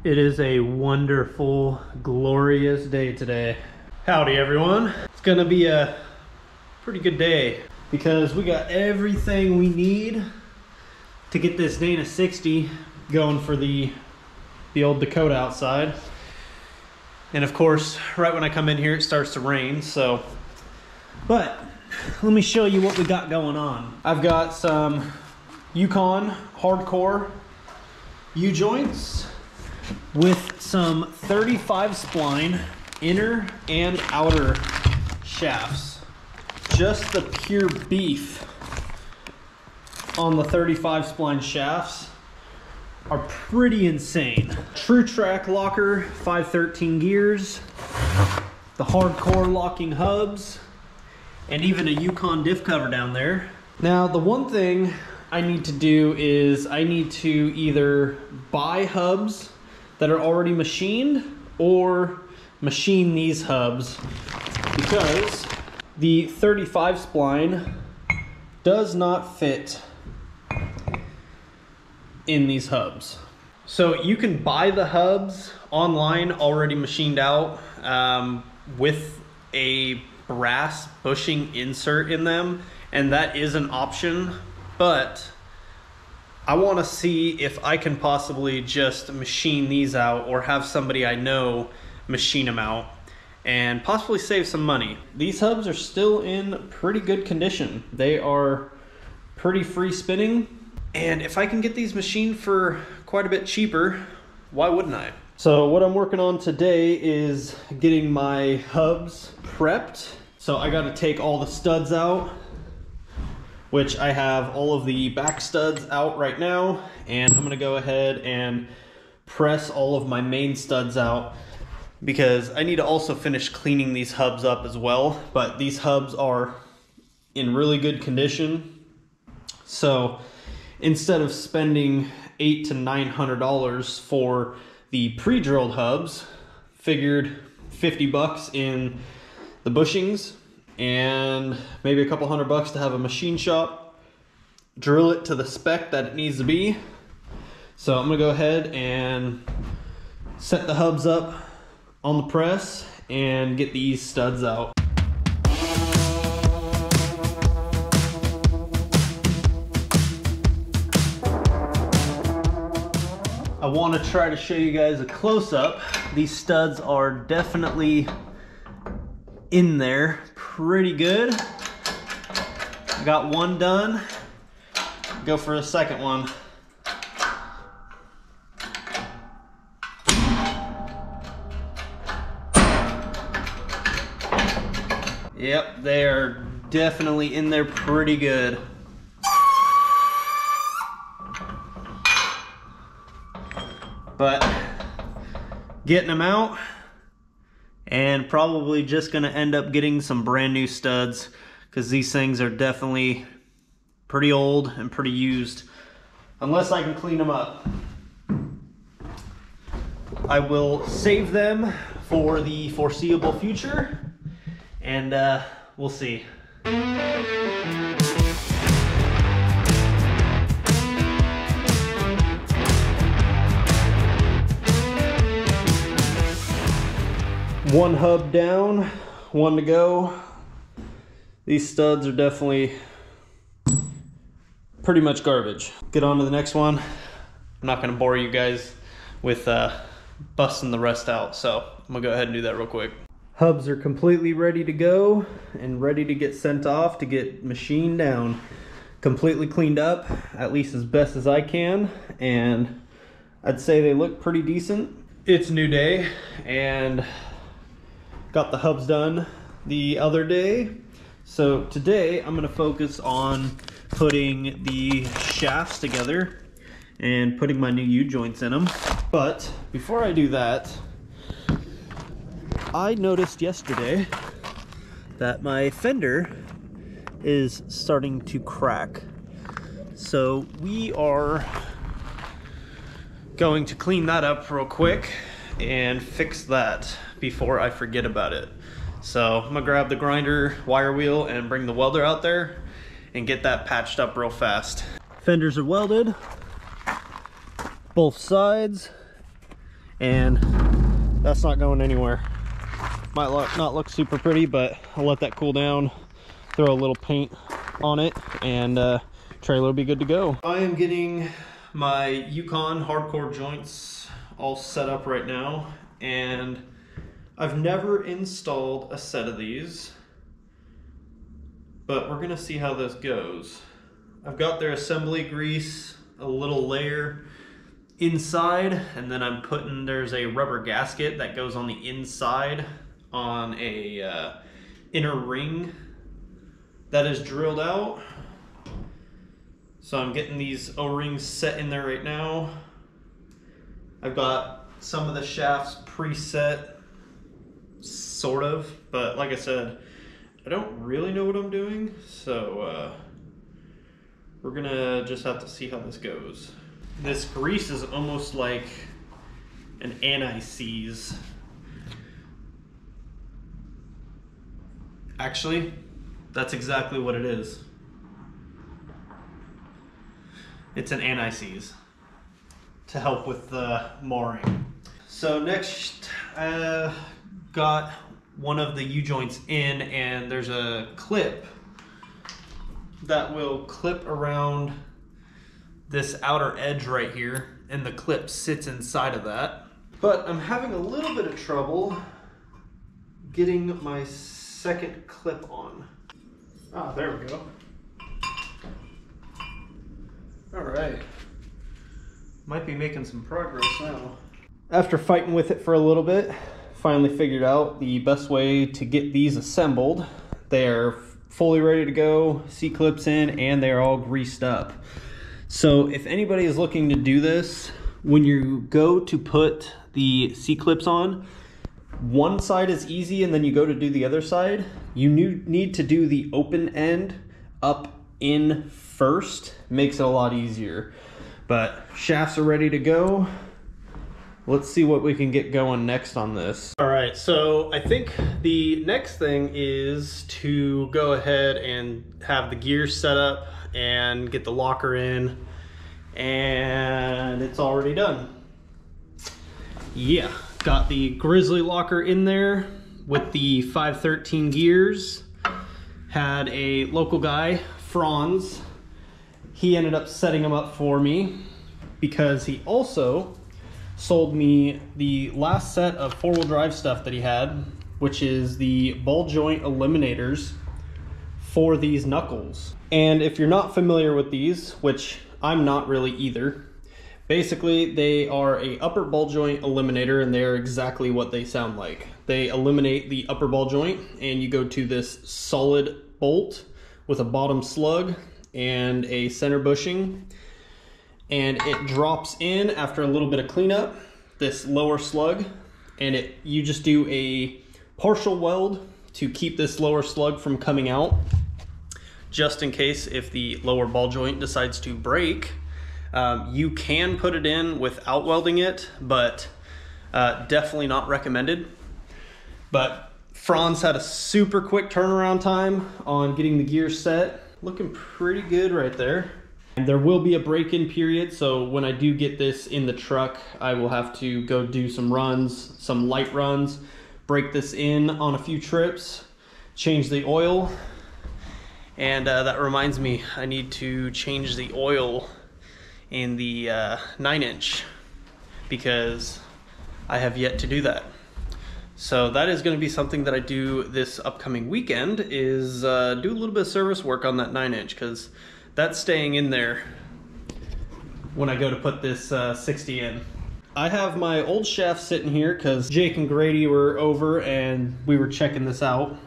It is a wonderful, glorious day today. Howdy everyone. It's gonna be a pretty good day because we got everything we need to get this Dana 60 going for the old Dakota outside. And of course, right when I come in here, it starts to rain, so. But let me show you what we got going on. I've got some Yukon hardcore U-joints with some 35 spline inner and outer shafts. Just the pure beef on the 35 spline shafts are pretty insane. True track locker, 513 gears, the hardcore locking hubs, and even a Yukon diff cover down there. Now, the one thing I need to do is I need to either buy hubs that are already machined or machine these hubs, because the 35 spline does not fit in these hubs. So you can buy the hubs online already machined out with a brass bushing insert in them, and that is an option, but I want to see if I can possibly just machine these out or have somebody I know machine them out and possibly save some money. These hubs are still in pretty good condition. They are pretty free spinning, and if I can get these machined for quite a bit cheaper, why wouldn't I? So what I'm working on today is getting my hubs prepped. So I got to take all the studs out, which I have all of the back studs out right now, and I'm gonna go ahead and press all of my main studs out because I need to also finish cleaning these hubs up as well. But these hubs are in really good condition, so instead of spending $800 to $900 for the pre-drilled hubs, figured 50 bucks in the bushings and maybe a couple $100 to have a machine shop drill it to the spec that it needs to be. So I'm gonna go ahead and set the hubs up on the press and get these studs out. I want to try to show you guys a close-up. These studs are definitely in there pretty good. Got one done. Go for a second one. Yep, they are definitely in there pretty good. But getting them out, and probably just gonna end up getting some brand new studs because these things are definitely pretty old and pretty used, unless I can clean them up. I will save them for the foreseeable future, and we'll see. One hub down, one to go. These studs are definitely pretty much garbage. Get on to the next one. I'm not gonna bore you guys with busting the rest out, so I'm gonna go ahead and do that real quick. Hubs are completely ready to go and ready to get sent off to get machined down. Completely cleaned up, at least as best as I can, and I'd say they look pretty decent. It's a new day, and got the hubs done the other day. So today I'm gonna focus on putting the shafts together and putting my new U-joints in them. But before I do that, I noticed yesterday that my fender is starting to crack. So we are going to clean that up real quick and fix that before I forget about it. So I'm gonna grab the grinder wire wheel and bring the welder out there and get that patched up real fast. Fenders are welded, both sides, and that's not going anywhere. Might not look super pretty, but I'll let that cool down, throw a little paint on it, and trailer will be good to go. I am getting my Yukon hardcore joints all set up right now, and I've never installed a set of these, but we're gonna see how this goes. I've got their assembly grease, a little layer inside, and then I'm putting, there's a rubber gasket that goes on the inside on a inner ring that is drilled out. So I'm getting these O-rings set in there right now. I've got some of the shafts preset, sort of, but like I said, I don't really know what I'm doing, so we're gonna just have to see how this goes. This grease is almost like an anti-seize. Actually, that's exactly what it is. It's an anti-seize to help with the marring. So next, got one of the U-joints in, and there's a clip that will clip around this outer edge right here, and the clip sits inside of that. But I'm having a little bit of trouble getting my second clip on. Ah, there we go. All right. Might be making some progress now. After fighting with it for a little bit, finally figured out the best way to get these assembled. They're fully ready to go, C-clips in, and they're all greased up. So if anybody is looking to do this, when you go to put the C-clips on, one side is easy, and then you go to do the other side, you need to do the open end up in first. Makes it a lot easier. But shafts are ready to go. Let's see what we can get going next on this. All right, so I think the next thing is to go ahead and have the gears set up and get the locker in, and it's already done. Yeah, got the Grizzly locker in there with the 513 gears. Had a local guy, Franz. He ended up setting them up for me because he also sold me the last set of four-wheel drive stuff that he had, which is the ball joint eliminators for these knuckles. And if you're not familiar with these, which I'm not really either, basically they are a upper ball joint eliminator, and they're exactly what they sound like. They eliminate the upper ball joint, and you go to this solid bolt with a bottom slug and a center bushing, and it drops in after a little bit of cleanup, this lower slug, and you just do a partial weld to keep this lower slug from coming out, just in case if the lower ball joint decides to break. You can put it in without welding it, but definitely not recommended. But Franz had a super quick turnaround time on getting the gear set. Looking pretty good right there. And there will be a break-in period, so when I do get this in the truck, I will have to go do some runs, some light runs, break this in on a few trips, change the oil, and that reminds me, I need to change the oil in the 9-inch because I have yet to do that. So that is going to be something that I do this upcoming weekend, is do a little bit of service work on that 9-inch, because that's staying in there when I go to put this 60 in. I have my old shaft sitting here because Jake and Grady were over and we were checking this out.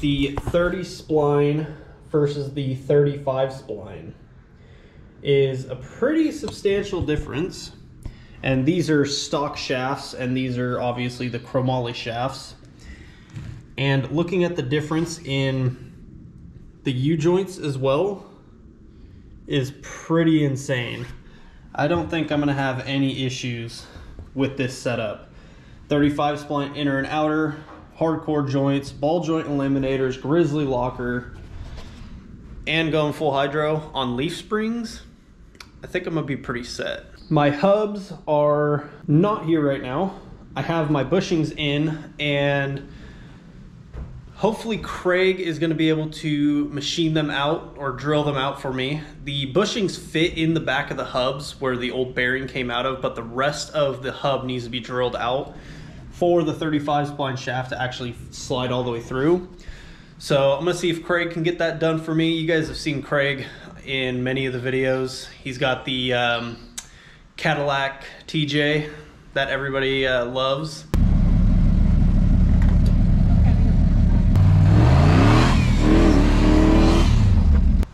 The 30 spline versus the 35 spline is a pretty substantial difference. And these are stock shafts, and these are obviously the chromoly shafts. And looking at the difference in the U-joints as well is pretty insane. I don't think I'm gonna have any issues with this setup. 35 spline inner and outer, hardcore joints, ball joint eliminators, Grizzly locker, and going full hydro on leaf springs. I think I'm gonna be pretty set. My hubs are not here right now. I have my bushings in, and hopefully Craig is going to be able to machine them out or drill them out for me. The bushings fit in the back of the hubs where the old bearing came out of, but the rest of the hub needs to be drilled out for the 35 spline shaft to actually slide all the way through. So I'm gonna see if Craig can get that done for me. You guys have seen Craig in many of the videos. He's got the Cadillac TJ that everybody loves.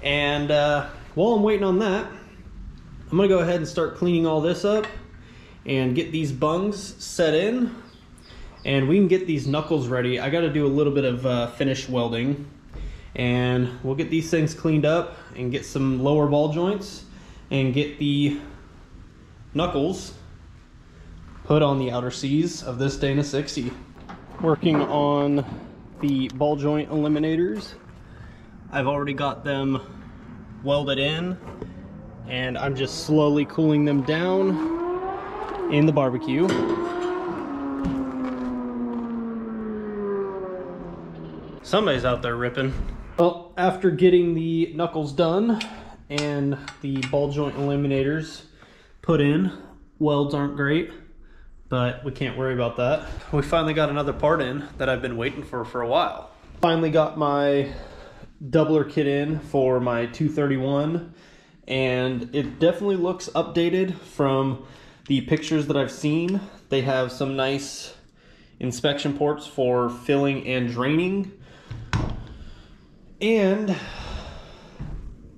And while I'm waiting on that, I'm gonna go ahead and start cleaning all this up and get these bungs set in, and we can get these knuckles ready. I gotta do a little bit of finish welding, and we'll get these things cleaned up and get some lower ball joints and get the knuckles put on the outer C's of this Dana 60. Working on the ball joint eliminators. I've already got them welded in, and I'm just slowly cooling them down in the barbecue. Somebody's out there ripping. Well, after getting the knuckles done and the ball joint eliminators put in, welds aren't great, but we can't worry about that. We finally got another part in that I've been waiting for a while. Finally got my doubler kit in for my 231, and it definitely looks updated from the pictures that I've seen. They have some nice inspection ports for filling and draining. And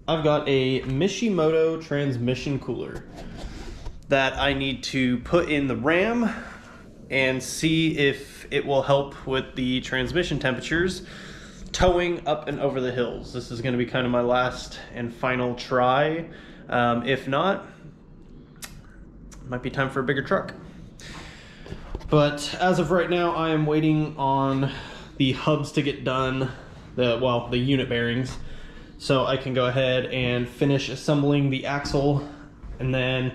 I've got a Mishimoto transmission cooler that I need to put in the ram and see if it will help with the transmission temperatures towing up and over the hills. This is going to be kind of my last and final try. If not, it might be time for a bigger truck. But as of right now, I am waiting on the hubs to get done, the unit bearings, so I can go ahead and finish assembling the axle, and then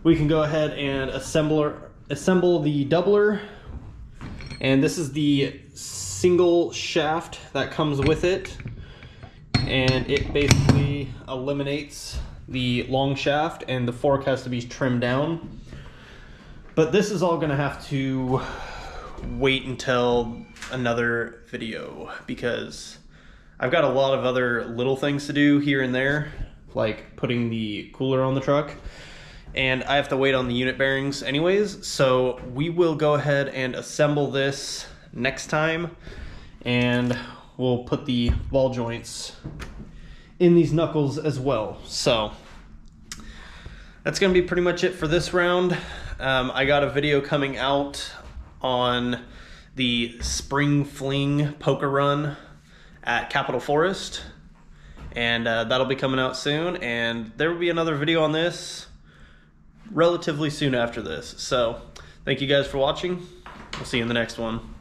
we can go ahead and assemble the doubler. And this is the single shaft that comes with it, and it basically eliminates the long shaft, and the fork has to be trimmed down. But this is all gonna have to wait until another video, because I've got a lot of other little things to do here and there, like putting the cooler on the truck, and I have to wait on the unit bearings anyways. So we will go ahead and assemble this next time, and we'll put the ball joints in these knuckles as well. So that's gonna be pretty much it for this round. I got a video coming out on the spring fling poker run at Capitol Forest, and that'll be coming out soon, and there will be another video on this relatively soon after this. So thank you guys for watching. We'll see you in the next one.